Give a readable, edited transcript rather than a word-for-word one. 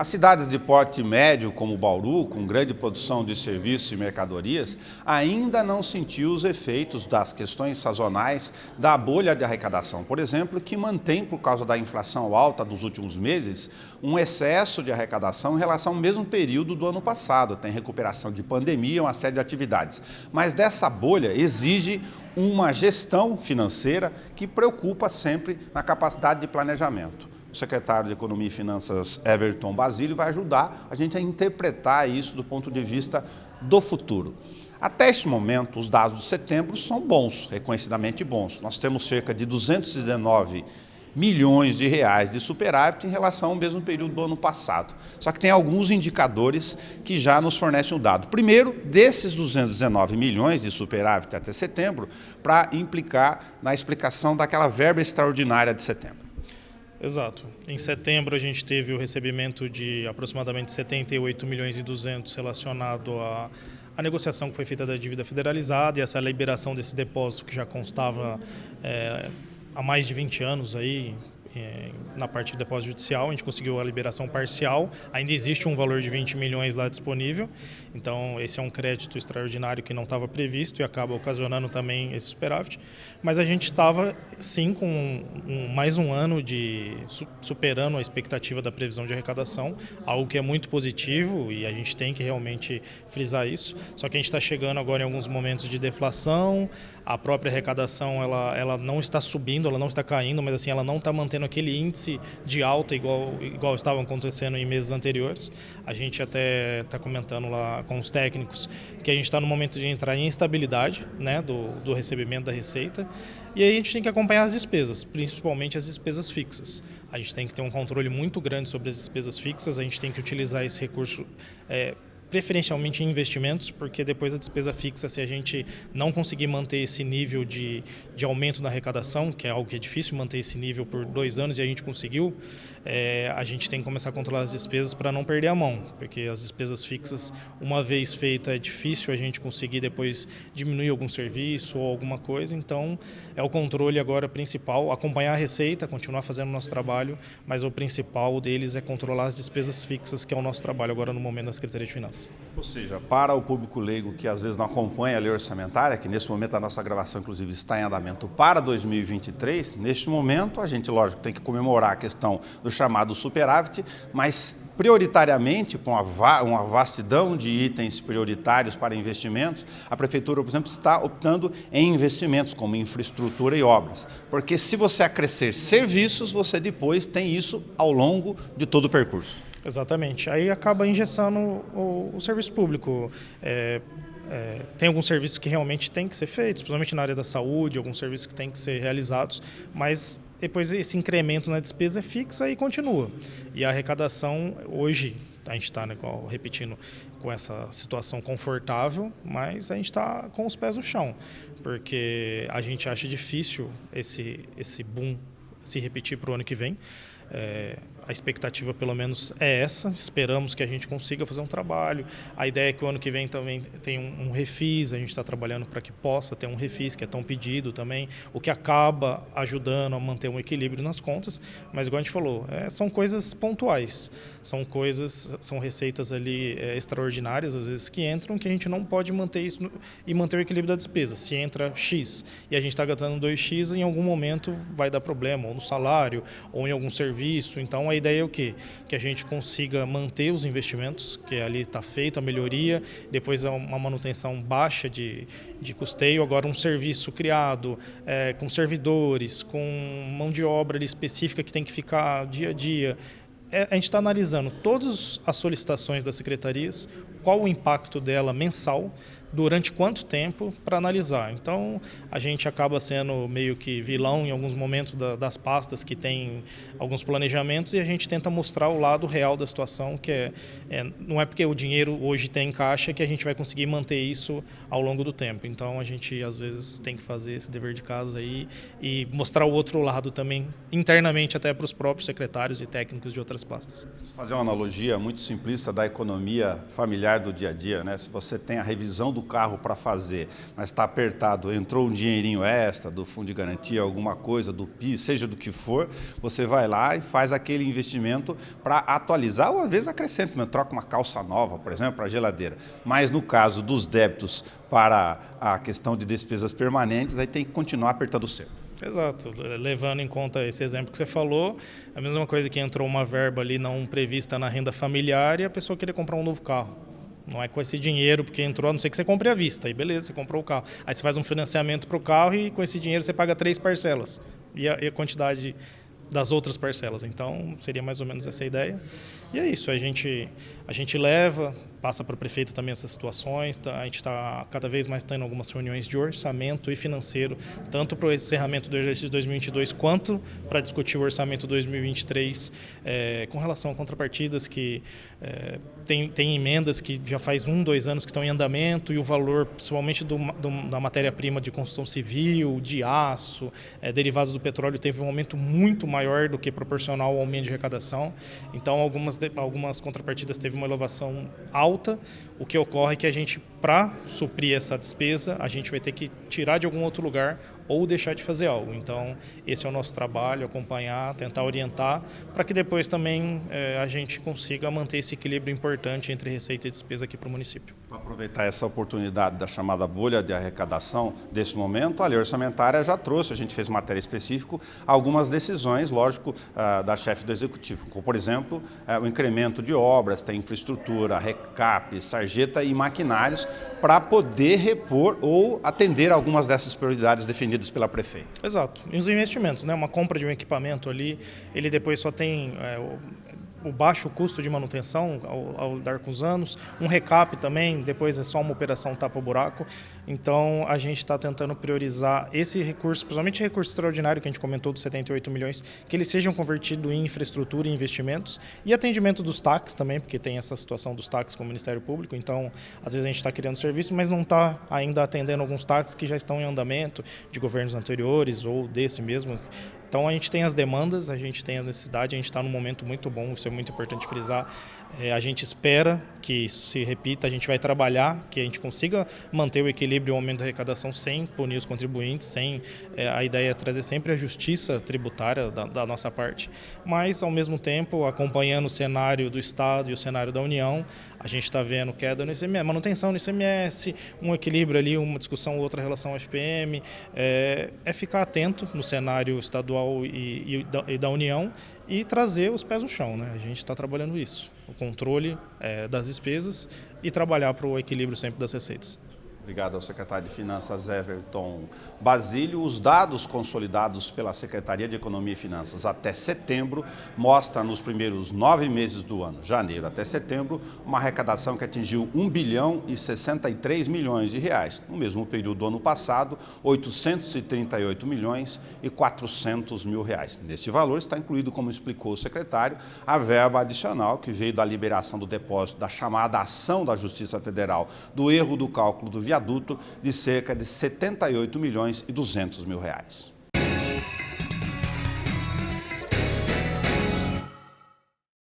As cidades de porte médio, como Bauru, com grande produção de serviços e mercadorias, ainda não sentiu os efeitos das questões sazonais da bolha de arrecadação, por exemplo, que mantém, por causa da inflação alta dos últimos meses, um excesso de arrecadação em relação ao mesmo período do ano passado. Tem recuperação de pandemia, uma série de atividades. Mas dessa bolha exige uma gestão financeira que preocupa sempre na capacidade de planejamento. O secretário de Economia e Finanças, Everton Basílio, vai ajudar a gente a interpretar isso do ponto de vista do futuro. Até este momento, os dados de setembro são bons, reconhecidamente bons. Nós temos cerca de 219 milhões de reais de superávit em relação ao mesmo período do ano passado. Só que tem alguns indicadores que já nos fornecem o dado. Primeiro, desses 219 milhões de superávit até setembro, para implicar na explicação daquela verba extraordinária de setembro. Exato. Em setembro a gente teve o recebimento de aproximadamente 78 milhões e 200 relacionado à negociação que foi feita da dívida federalizada e essa liberação desse depósito que já constava há mais de 20 anos aí, na parte de depósito judicial. A gente conseguiu a liberação parcial, ainda existe um valor de 20 milhões lá disponível, então esse é um crédito extraordinário que não estava previsto e acaba ocasionando também esse superávit, mas a gente estava sim com mais um ano de superando a expectativa da previsão de arrecadação, algo que é muito positivo e a gente tem que realmente frisar isso, só que a gente está chegando agora em alguns momentos de deflação, a própria arrecadação ela não está subindo, ela não está caindo, mas assim, ela não está mantendo aquele índice de alta igual estavam acontecendo em meses anteriores. A gente até está comentando lá com os técnicos que a gente está no momento de entrar em instabilidade, né, do recebimento da receita, e aí a gente tem que acompanhar as despesas, principalmente as despesas fixas. A gente tem que ter um controle muito grande sobre as despesas fixas, a gente tem que utilizar esse recurso preferencialmente em investimentos, porque depois a despesa fixa, se a gente não conseguir manter esse nível de aumento na arrecadação, que é algo que é difícil manter esse nível por 2 anos e a gente conseguiu, a gente tem que começar a controlar as despesas para não perder a mão, porque as despesas fixas, uma vez feita, é difícil a gente conseguir depois diminuir algum serviço ou alguma coisa, então é o controle agora principal, acompanhar a receita, continuar fazendo o nosso trabalho, mas o principal deles é controlar as despesas fixas, que é o nosso trabalho agora no momento da Secretaria de Finanças. Ou seja, para o público leigo que às vezes não acompanha a lei orçamentária, que nesse momento a nossa gravação inclusive está em andamento para 2023, neste momento a gente, lógico, tem que comemorar a questão do chamado superávit, mas prioritariamente, com uma vastidão de itens prioritários para investimentos, a Prefeitura, por exemplo, está optando em investimentos como infraestrutura e obras. Porque se você acrescer serviços, você depois tem isso ao longo de todo o percurso. Exatamente. Aí acaba engessando o serviço público. Tem alguns serviços que realmente têm que ser feitos, principalmente na área da saúde, alguns serviços que têm que ser realizados, mas depois esse incremento na despesa é fixa e continua. E a arrecadação, hoje, a gente está, né, repetindo, com essa situação confortável, mas a gente está com os pés no chão, porque a gente acha difícil esse boom se repetir para o ano que vem. A expectativa, pelo menos, é essa. Esperamos que a gente consiga fazer um trabalho. A ideia é que o ano que vem também tem um refis. A gente está trabalhando para que possa ter um refis, que é tão pedido também, o que acaba ajudando a manter um equilíbrio nas contas. Mas, igual a gente falou, são coisas pontuais. São receitas ali extraordinárias, às vezes, que entram, que a gente não pode manter isso e manter o equilíbrio da despesa. Se entra X e a gente está gastando 2X, em algum momento vai dar problema, ou no salário, ou em algum serviço. Então, a ideia é o quê? Que a gente consiga manter os investimentos, que ali está feito, a melhoria, depois uma manutenção baixa de custeio, agora um serviço criado com servidores, com mão de obra específica que tem que ficar dia a dia. A gente está analisando todas as solicitações das secretarias, qual o impacto dela mensal, durante quanto tempo, para analisar. Então, a gente acaba sendo meio que vilão em alguns momentos das pastas que tem alguns planejamentos e a gente tenta mostrar o lado real da situação, que não é porque o dinheiro hoje tem em caixa que a gente vai conseguir manter isso ao longo do tempo. Então, a gente, às vezes, tem que fazer esse dever de casa aí e mostrar o outro lado também, internamente, até para os próprios secretários e técnicos de outras pastas. Fazer uma analogia muito simplista da economia familiar do dia a dia, né? Se você tem a revisão do do carro para fazer, mas está apertado, entrou um dinheirinho extra do fundo de garantia, alguma coisa, do PIS, seja do que for, você vai lá e faz aquele investimento para atualizar ou às vezes acrescenta, troca uma calça nova, por exemplo, para a geladeira. Mas no caso dos débitos para a questão de despesas permanentes, aí tem que continuar apertando o cerco. Exato, levando em conta esse exemplo que você falou, a mesma coisa que entrou uma verba ali não prevista na renda familiar e a pessoa querer comprar um novo carro. Não é com esse dinheiro, porque entrou, a não ser que você compre à vista, aí beleza, você comprou o carro. Aí você faz um financiamento para o carro e com esse dinheiro você paga 3 parcelas. E a quantidade das outras parcelas. Então, seria mais ou menos essa a ideia. E é isso, a gente leva, passa para o prefeito também essas situações, a gente está cada vez mais tendo algumas reuniões de orçamento e financeiro, tanto para o encerramento do exercício 2022, quanto para discutir o orçamento 2023, com relação a contrapartidas que tem emendas que já faz 2 anos que estão em andamento, e o valor, principalmente da matéria-prima de construção civil, de aço, derivados do petróleo, teve um aumento muito maior do que proporcional ao aumento de arrecadação. Então, algumas contrapartidas teve uma elevação alta. O que ocorre é que a gente, para suprir essa despesa, a gente vai ter que tirar de algum outro lugar ou deixar de fazer algo. Então, esse é o nosso trabalho, acompanhar, tentar orientar, para que depois também a gente consiga manter esse equilíbrio importante entre receita e despesa aqui para o município. Para aproveitar essa oportunidade da chamada bolha de arrecadação desse momento, a lei orçamentária já trouxe, a gente fez matéria específica, algumas decisões, lógico, da chefe do Executivo, como, por exemplo, o incremento de obras, tem infraestrutura, recap, sarjeta e maquinários, para poder repor ou atender algumas dessas prioridades definidas pela prefeita. Exato. E os investimentos, né? Uma compra de um equipamento ali, ele depois só tem o baixo custo de manutenção ao dar com os anos, um recap também, depois é só uma operação tapa-buraco. Então, a gente está tentando priorizar esse recurso, principalmente recurso extraordinário que a gente comentou dos 78 milhões, que eles sejam convertidos em infraestrutura e investimentos, e atendimento dos TACs também, porque tem essa situação dos TACs com o Ministério Público. Então, às vezes a gente está criando serviço, mas não está ainda atendendo alguns TACs que já estão em andamento de governos anteriores ou desse mesmo. Então, a gente tem as demandas, a gente tem a necessidade, a gente está num momento muito bom, isso é muito importante frisar. A gente espera que isso se repita, a gente vai trabalhar, que a gente consiga manter o equilíbrio e o aumento da arrecadação sem punir os contribuintes, sem a ideia é trazer sempre a justiça tributária da nossa parte, mas, ao mesmo tempo, acompanhando o cenário do Estado e o cenário da União, a gente está vendo queda no ICMS, manutenção no ICMS, um equilíbrio ali, uma discussão ou outra em relação ao FPM, ficar atento no cenário estadual e da União e trazer os pés no chão, né? A gente está trabalhando isso, o controle das despesas e trabalhar para o equilíbrio sempre das receitas. Obrigado ao secretário de Finanças, Everton Basílio. Os dados consolidados pela Secretaria de Economia e Finanças até setembro mostram nos primeiros 9 meses do ano, janeiro até setembro, uma arrecadação que atingiu 1 bilhão e 63 milhões de reais. No mesmo período do ano passado, 838 milhões e 400 mil reais. Neste valor está incluído, como explicou o secretário, a verba adicional que veio da liberação do depósito da chamada ação da Justiça Federal do erro do cálculo do viaduto de cerca de 78 milhões e 200 mil reais.